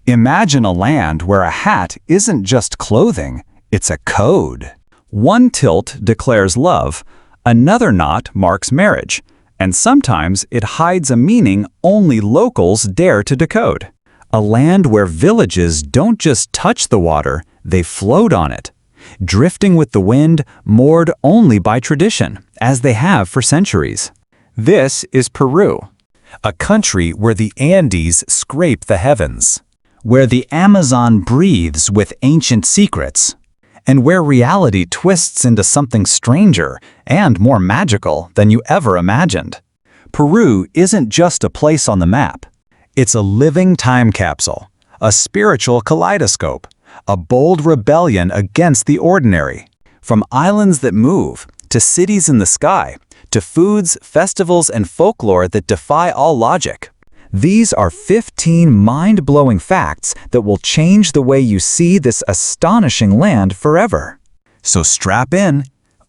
Imagine a land where a hat isn't just clothing, it's a code. One tilt declares love, another knot marks marriage, and sometimes it hides a meaning only locals dare to decode. A land where villages don't just touch the water, they float on it, drifting with the wind, moored only by tradition, as they have for centuries. This is Peru, a country where the Andes scrape the heavens, where the Amazon breathes with ancient secrets, and where reality twists into something stranger and more magical than you ever imagined. Peru isn't just a place on the map. It's a living time capsule, a spiritual kaleidoscope, a bold rebellion against the ordinary. From islands that move, to cities in the sky, to foods, festivals, and folklore that defy all logic. These are 15 mind-blowing facts that will change the way you see this astonishing land forever. So strap in,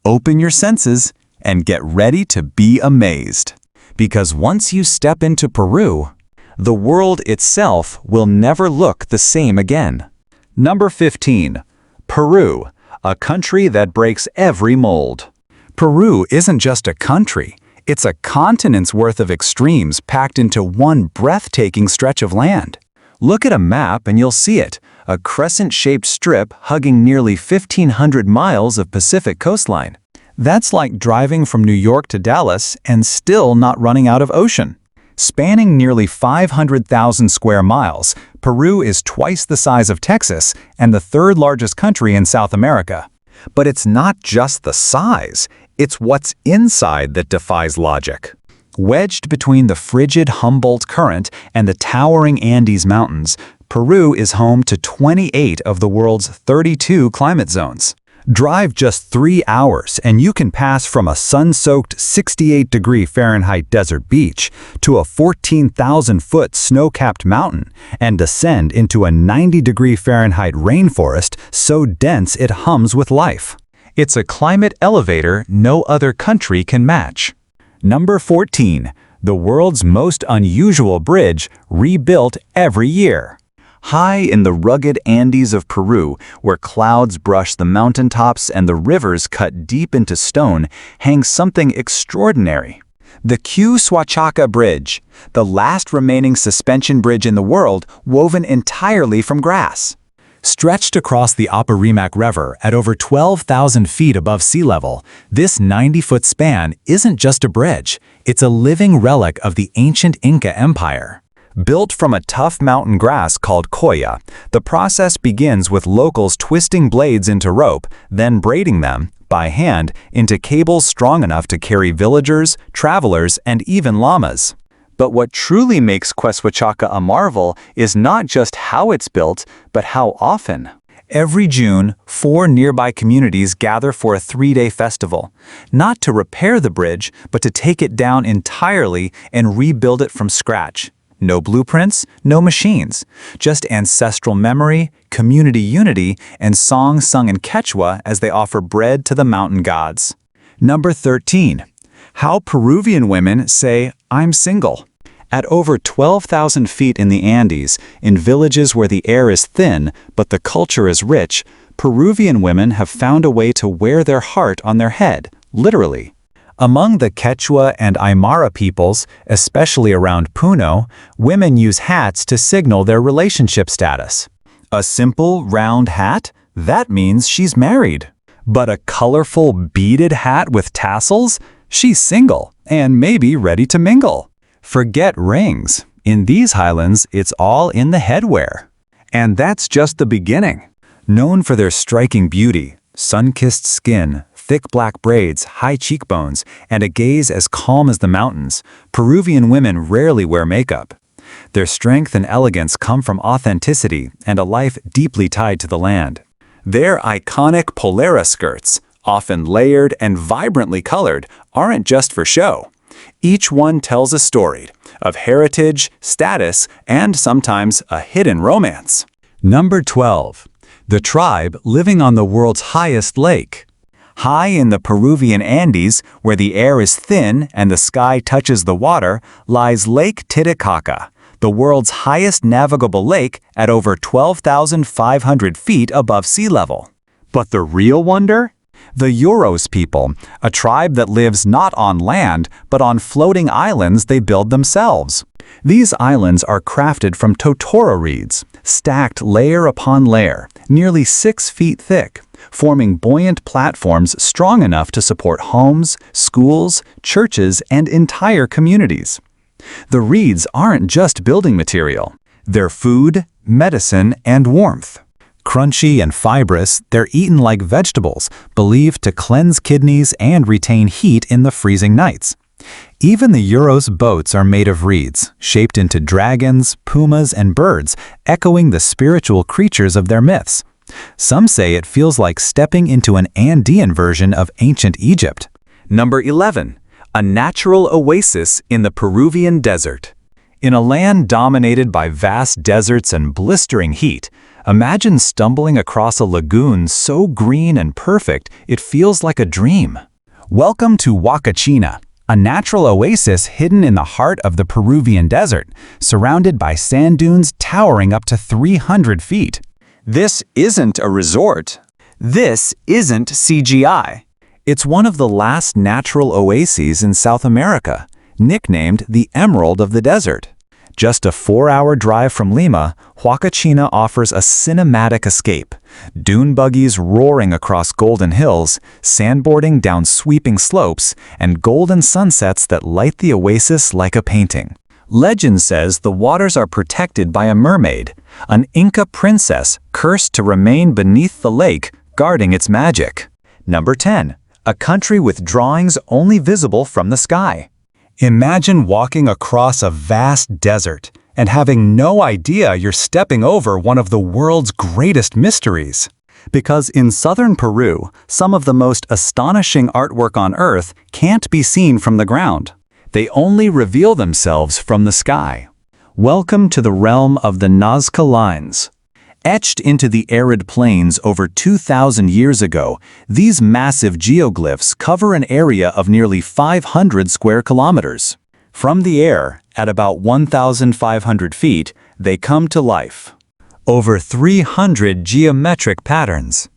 open your senses, and get ready to be amazed. Because once you step into Peru, the world itself will never look the same again. Number 15. Peru, a country that breaks every mold. Peru isn't just a country. It's a continent's worth of extremes packed into one breathtaking stretch of land. Look at a map and you'll see it, a crescent-shaped strip hugging nearly 1,500 miles of Pacific coastline. That's like driving from New York to Dallas and still not running out of ocean. Spanning nearly 500,000 square miles, Peru is twice the size of Texas and the third largest country in South America. But it's not just the size. It's what's inside that defies logic. Wedged between the frigid Humboldt Current and the towering Andes Mountains, Peru is home to 28 of the world's 32 climate zones. Drive just 3 hours and you can pass from a sun-soaked 68-degree Fahrenheit desert beach to a 14,000-foot snow-capped mountain and descend into a 90-degree Fahrenheit rainforest so dense it hums with life. It's a climate elevator no other country can match. Number 14. The world's most unusual bridge, rebuilt every year. High in the rugged Andes of Peru, where clouds brush the mountaintops and the rivers cut deep into stone, hangs something extraordinary. The Eccentric Bridge, the last remaining suspension bridge in the world, woven entirely from grass. Stretched across the Apurimac River at over 12,000 feet above sea level, this 90-foot span isn't just a bridge, it's a living relic of the ancient Inca Empire. Built from a tough mountain grass called coya, the process begins with locals twisting blades into rope, then braiding them, by hand, into cables strong enough to carry villagers, travelers, and even llamas. But what truly makes Eccentric a marvel is not just how it's built, but how often. Every June, 4 nearby communities gather for a 3-day festival, not to repair the bridge, but to take it down entirely and rebuild it from scratch. No blueprints, no machines, just ancestral memory, community unity, and songs sung in Quechua as they offer bread to the mountain gods. Number 13. How Peruvian women say, "I'm single." At over 12,000 feet in the Andes, in villages where the air is thin but the culture is rich, Peruvian women have found a way to wear their heart on their head, literally. Among the Quechua and Aymara peoples, especially around Puno, women use hats to signal their relationship status. A simple, round hat? That means she's married. But a colorful, beaded hat with tassels? She's single, and maybe ready to mingle. Forget rings. In these highlands, it's all in the headwear. And that's just the beginning. Known for their striking beauty, sun-kissed skin, thick black braids, high cheekbones, and a gaze as calm as the mountains, Peruvian women rarely wear makeup. Their strength and elegance come from authenticity and a life deeply tied to the land. Their iconic polera skirts, often layered and vibrantly colored, aren't just for show. Each one tells a story of heritage, status, and sometimes a hidden romance. Number 12. The tribe living on the world's highest lake. High in the Peruvian Andes, where the air is thin and the sky touches the water, lies Lake Titicaca, the world's highest navigable lake at over 12,500 feet above sea level. But the real wonder? The Euros people, a tribe that lives not on land, but on floating islands they build themselves. These islands are crafted from totora reeds, stacked layer upon layer, nearly 6 feet thick, forming buoyant platforms strong enough to support homes, schools, churches, and entire communities. The reeds aren't just building material. They're food, medicine, and warmth. Crunchy and fibrous, they're eaten like vegetables, believed to cleanse kidneys and retain heat in the freezing nights. Even the Euros boats are made of reeds, shaped into dragons, pumas, and birds, echoing the spiritual creatures of their myths. Some say it feels like stepping into an Andean version of ancient Egypt. Number 11. A natural oasis in the Peruvian desert. In a land dominated by vast deserts and blistering heat, imagine stumbling across a lagoon so green and perfect it feels like a dream. Welcome to Huacachina, a natural oasis hidden in the heart of the Peruvian desert, surrounded by sand dunes towering up to 300 feet. This isn't a resort. This isn't CGI. It's one of the last natural oases in South America, nicknamed the Emerald of the Desert. Just a 4-hour drive from Lima, Huacachina offers a cinematic escape. Dune buggies roaring across golden hills, sandboarding down sweeping slopes, and golden sunsets that light the oasis like a painting. Legend says the waters are protected by a mermaid, an Inca princess cursed to remain beneath the lake, guarding its magic. Number 10. A country with drawings only visible from the sky. Imagine walking across a vast desert and having no idea you're stepping over one of the world's greatest mysteries. Because in southern Peru, some of the most astonishing artwork on Earth can't be seen from the ground. They only reveal themselves from the sky. Welcome to the realm of the Nazca Lines. Etched into the arid plains over 2,000 years ago, these massive geoglyphs cover an area of nearly 500 square kilometers. From the air, at about 1,500 feet, they come to life. Over 300 geometric patterns.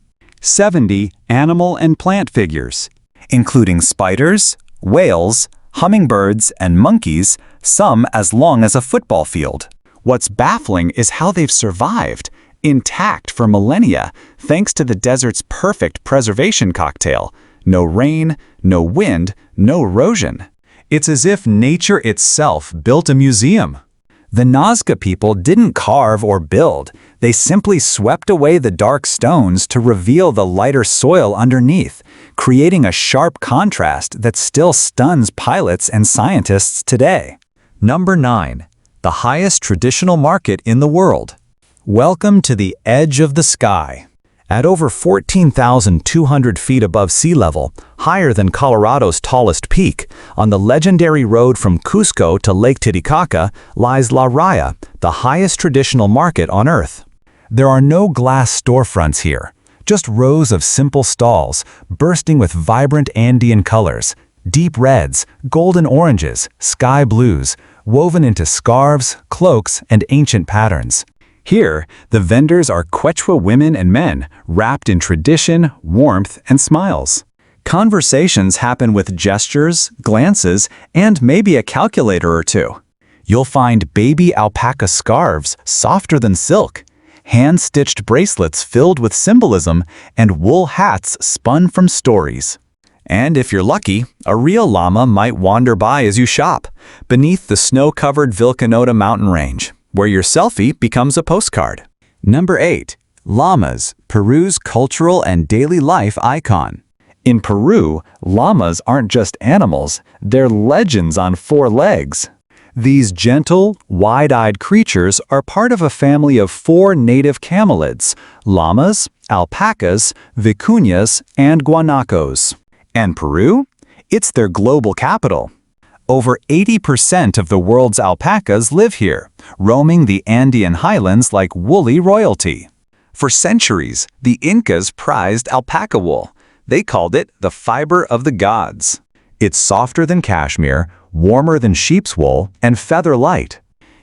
70 animal and plant figures, including spiders, whales, hummingbirds, and monkeys, some as long as a football field. What's baffling is how they've survived, intact for millennia, thanks to the desert's perfect preservation cocktail. No rain, no wind, no erosion. It's as if nature itself built a museum. The Nazca people didn't carve or build. They simply swept away the dark stones to reveal the lighter soil underneath, creating a sharp contrast that still stuns pilots and scientists today. Number 9. The highest traditional market in the world. Welcome to the edge of the sky. At over 14,200 feet above sea level, higher than Colorado's tallest peak, on the legendary road from Cusco to Lake Titicaca lies La Raya, the highest traditional market on Earth. There are no glass storefronts here, just rows of simple stalls, bursting with vibrant Andean colors, deep reds, golden oranges, sky blues, woven into scarves, cloaks, and ancient patterns. Here, the vendors are Quechua women and men, wrapped in tradition, warmth, and smiles. Conversations happen with gestures, glances, and maybe a calculator or two. You'll find baby alpaca scarves softer than silk, hand-stitched bracelets filled with symbolism, and wool hats spun from stories. And if you're lucky, a real llama might wander by as you shop, beneath the snow-covered Vilcanota mountain range, where your selfie becomes a postcard. Number 8. Llamas, Peru's cultural and daily life icon. In Peru, llamas aren't just animals, they're legends on 4 legs. These gentle, wide-eyed creatures are part of a family of 4 native camelids: llamas, alpacas, vicuñas, and guanacos. And Peru? It's their global capital. Over 80% of the world's alpacas live here, roaming the Andean highlands like woolly royalty. For centuries, the Incas prized alpaca wool. They called it the fiber of the gods. It's softer than cashmere, warmer than sheep's wool, and feather light.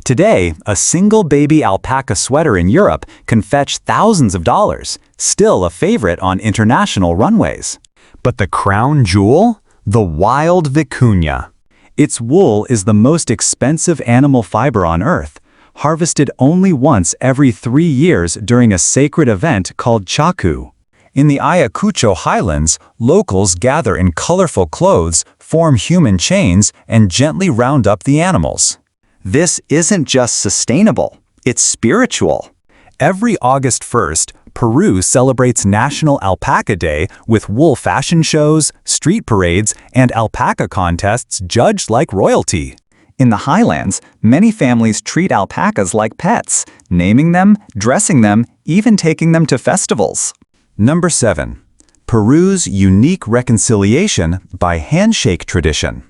Today, a single baby alpaca sweater in Europe can fetch thousands of dollars, still a favorite on international runways. But the crown jewel? The wild vicuña. Its wool is the most expensive animal fiber on Earth, harvested only once every 3 years during a sacred event called Chaku. In the Ayacucho highlands, locals gather in colorful clothes, form human chains, and gently round up the animals. This isn't just sustainable, it's spiritual. Every August 1st, Peru celebrates National Alpaca Day with wool fashion shows, street parades, and alpaca contests judged like royalty. In the highlands, many families treat alpacas like pets, naming them, dressing them, even taking them to festivals. Number 7. Peru's unique reconciliation by handshake tradition.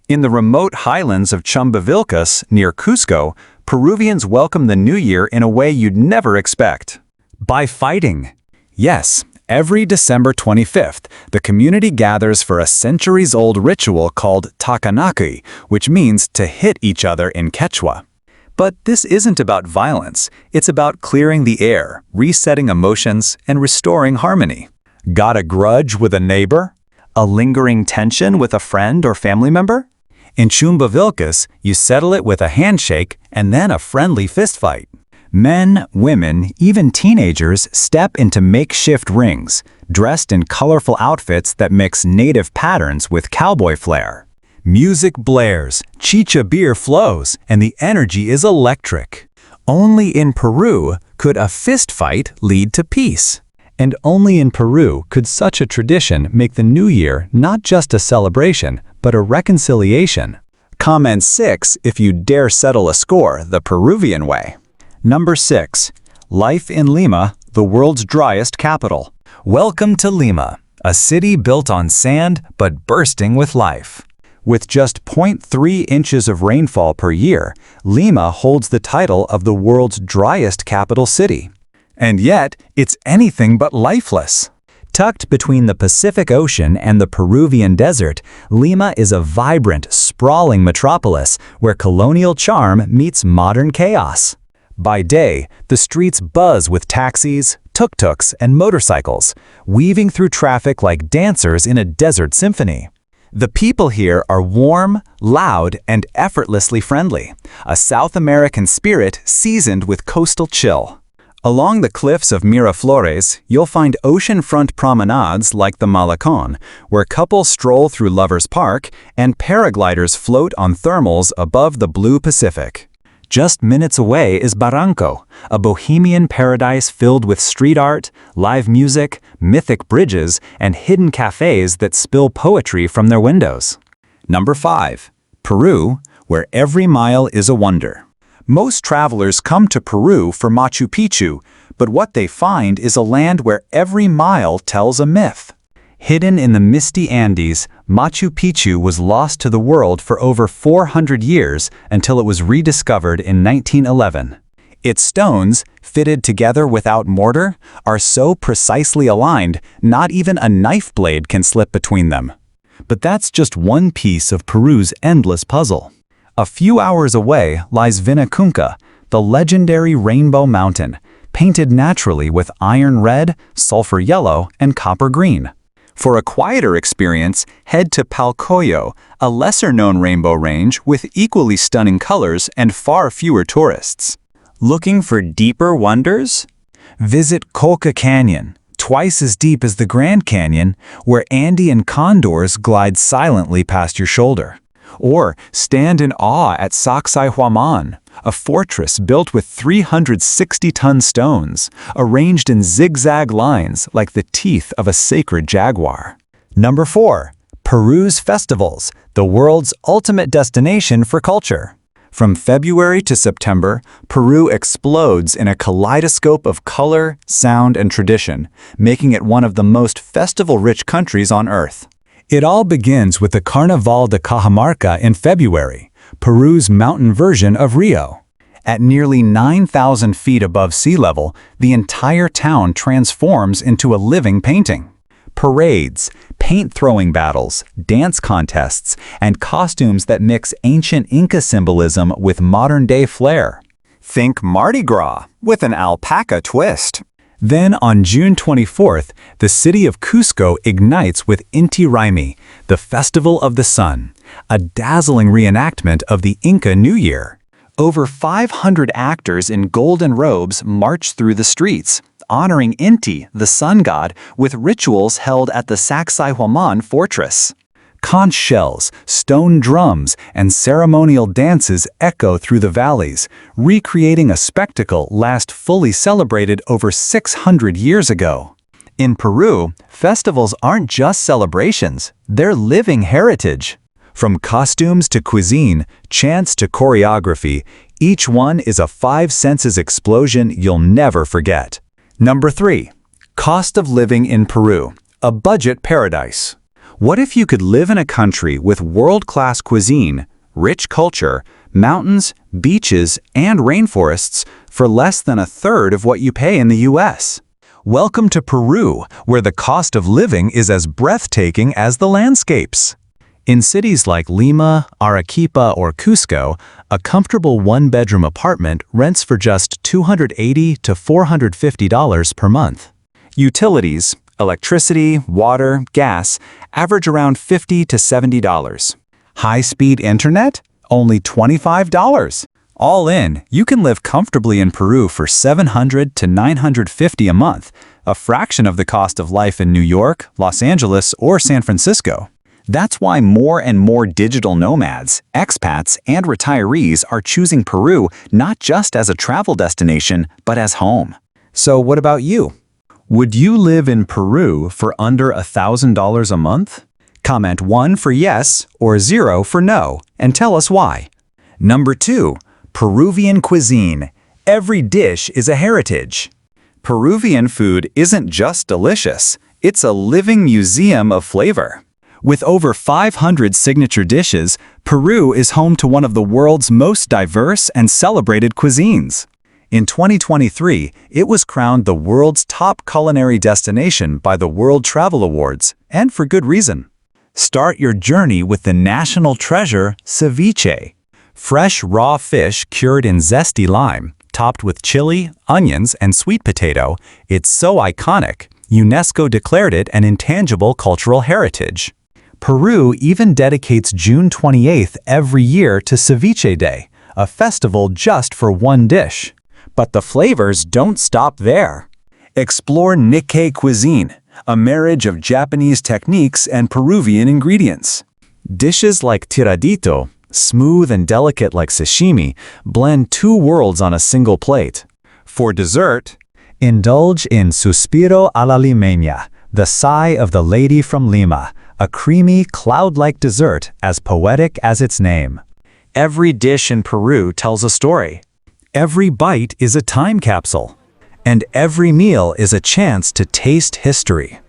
In the remote highlands of Chumbivilcas, near Cusco, Peruvians welcome the new year in a way you'd never expect. By fighting. Yes, every December 25th, the community gathers for a centuries-old ritual called takanaki, which means to hit each other in Quechua. But this isn't about violence. It's about clearing the air, resetting emotions, and restoring harmony. Got a grudge with a neighbor? A lingering tension with a friend or family member? In Chumbivilcas, you settle it with a handshake and then a friendly fistfight. Men, women, even teenagers step into makeshift rings, dressed in colorful outfits that mix native patterns with cowboy flair. Music blares, chicha beer flows, and the energy is electric. Only in Peru could a fist fight lead to peace. And only in Peru could such a tradition make the new year not just a celebration, but a reconciliation. Comment 6 if you dare settle a score the Peruvian way. Number 6. Life in Lima, the world's driest capital. Welcome to Lima, a city built on sand but bursting with life. With just 0.3 inches of rainfall per year, Lima holds the title of the world's driest capital city. And yet, it's anything but lifeless. Tucked between the Pacific Ocean and the Peruvian desert, Lima is a vibrant, sprawling metropolis where colonial charm meets modern chaos. By day, the streets buzz with taxis, tuk-tuks, and motorcycles, weaving through traffic like dancers in a desert symphony. The people here are warm, loud, and effortlessly friendly, a South American spirit seasoned with coastal chill. Along the cliffs of Miraflores, you'll find oceanfront promenades like the Malecón, where couples stroll through Lovers Park and paragliders float on thermals above the blue Pacific. Just minutes away is Barranco, a bohemian paradise filled with street art, live music, mythic bridges, and hidden cafes that spill poetry from their windows. Number 5. Peru, where every mile is a wonder. Most travelers come to Peru for Machu Picchu, but what they find is a land where every mile tells a myth. Hidden in the misty Andes, Machu Picchu was lost to the world for over 400 years until it was rediscovered in 1911. Its stones, fitted together without mortar, are so precisely aligned, not even a knife blade can slip between them. But that's just one piece of Peru's endless puzzle. A few hours away lies Vinicunca, the legendary Rainbow Mountain, painted naturally with iron red, sulfur yellow, and copper green. For a quieter experience, head to Palcoyo, a lesser-known rainbow range with equally stunning colors and far fewer tourists. Looking for deeper wonders? Visit Colca Canyon, twice as deep as the Grand Canyon, where Andean condors glide silently past your shoulder. Or stand in awe at Sacsayhuaman, a fortress built with 360-ton stones, arranged in zigzag lines like the teeth of a sacred jaguar. Number 4. Peru's festivals, the world's ultimate destination for culture. From February to September, Peru explodes in a kaleidoscope of color, sound, and tradition, making it one of the most festival-rich countries on Earth. It all begins with the Carnaval de Cajamarca in February, Peru's mountain version of Rio. At nearly 9,000 feet above sea level, the entire town transforms into a living painting. Parades, paint-throwing battles, dance contests, and costumes that mix ancient Inca symbolism with modern-day flair. Think Mardi Gras with an alpaca twist. Then on June 24th, the city of Cusco ignites with Inti Raymi, the Festival of the Sun, a dazzling reenactment of the Inca New Year. Over 500 actors in golden robes march through the streets, honoring Inti, the sun god, with rituals held at the Sacsayhuaman fortress. Conch shells, stone drums, and ceremonial dances echo through the valleys, recreating a spectacle last fully celebrated over 600 years ago. In Peru, festivals aren't just celebrations, they're living heritage. From costumes to cuisine, chants to choreography, each one is a five senses explosion you'll never forget. Number 3. Cost of living in Peru, a budget paradise. What if you could live in a country with world-class cuisine, rich culture, mountains, beaches, and rainforests for less than a third of what you pay in the US? Welcome to Peru, where the cost of living is as breathtaking as the landscapes. In cities like Lima, Arequipa, or Cusco, a comfortable one-bedroom apartment rents for just $280 to $450 per month. Utilities, electricity, water, gas, average around $50 to $70. High-speed internet? Only $25. All in, you can live comfortably in Peru for $700 to $950 a month, a fraction of the cost of life in New York, Los Angeles, or San Francisco. That's why more and more digital nomads, expats, and retirees are choosing Peru not just as a travel destination, but as home. So what about you? Would you live in Peru for under $1,000 a month? Comment 1 for yes or 0 for no, and tell us why. Number 2. Peruvian cuisine. Every dish is a heritage. Peruvian food isn't just delicious, it's a living museum of flavor. With over 500 signature dishes, Peru is home to one of the world's most diverse and celebrated cuisines. In 2023, it was crowned the world's top culinary destination by the World Travel Awards, and for good reason. Start your journey with the national treasure, ceviche. Fresh raw fish cured in zesty lime, topped with chili, onions, and sweet potato, it's so iconic, UNESCO declared it an intangible cultural heritage. Peru even dedicates June 28th every year to Ceviche Day, a festival just for one dish. But the flavors don't stop there. Explore Nikkei cuisine, a marriage of Japanese techniques and Peruvian ingredients. Dishes like tiradito, smooth and delicate like sashimi, blend two worlds on a single plate. For dessert, indulge in suspiro a la limeña, the sigh of the lady from Lima, a creamy, cloud-like dessert as poetic as its name. Every dish in Peru tells a story. Every bite is a time capsule, and every meal is a chance to taste history.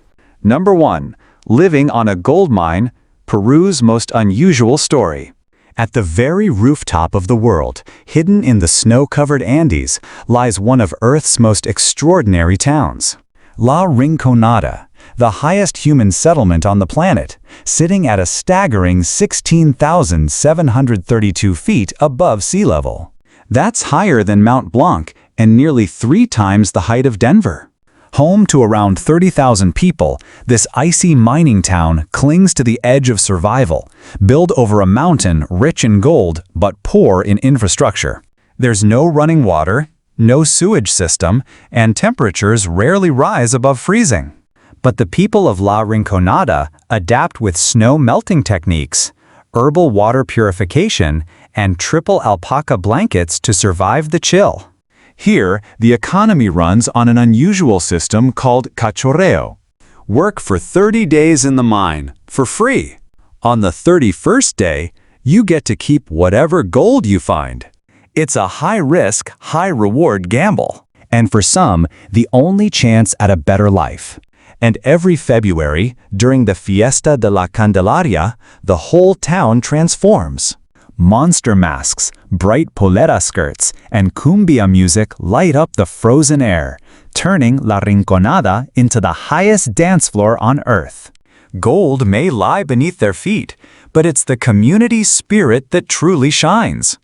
Number 1. Living on a gold mine, Peru's most unusual story. At the very rooftop of the world, hidden in the snow-covered Andes, lies one of Earth's most extraordinary towns. La Rinconada, the highest human settlement on the planet, sitting at a staggering 16,732 feet above sea level. That's higher than Mount Blanc and nearly 3 times the height of Denver. Home to around 30,000 people, this icy mining town clings to the edge of survival, built over a mountain rich in gold but poor in infrastructure. There's no running water, no sewage system, and temperatures rarely rise above freezing. But the people of La Rinconada adapt with snow melting techniques, herbal water purification, and triple alpaca blankets to survive the chill. Here, the economy runs on an unusual system called cachorreo. Work for 30 days in the mine, for free. On the 31st day, you get to keep whatever gold you find. It's a high-risk, high-reward gamble, and for some, the only chance at a better life. And every February, during the Fiesta de la Candelaria, the whole town transforms. Monster masks, bright polera skirts, and cumbia music light up the frozen air, turning La Rinconada into the highest dance floor on earth. Gold may lie beneath their feet, but it's the community spirit that truly shines.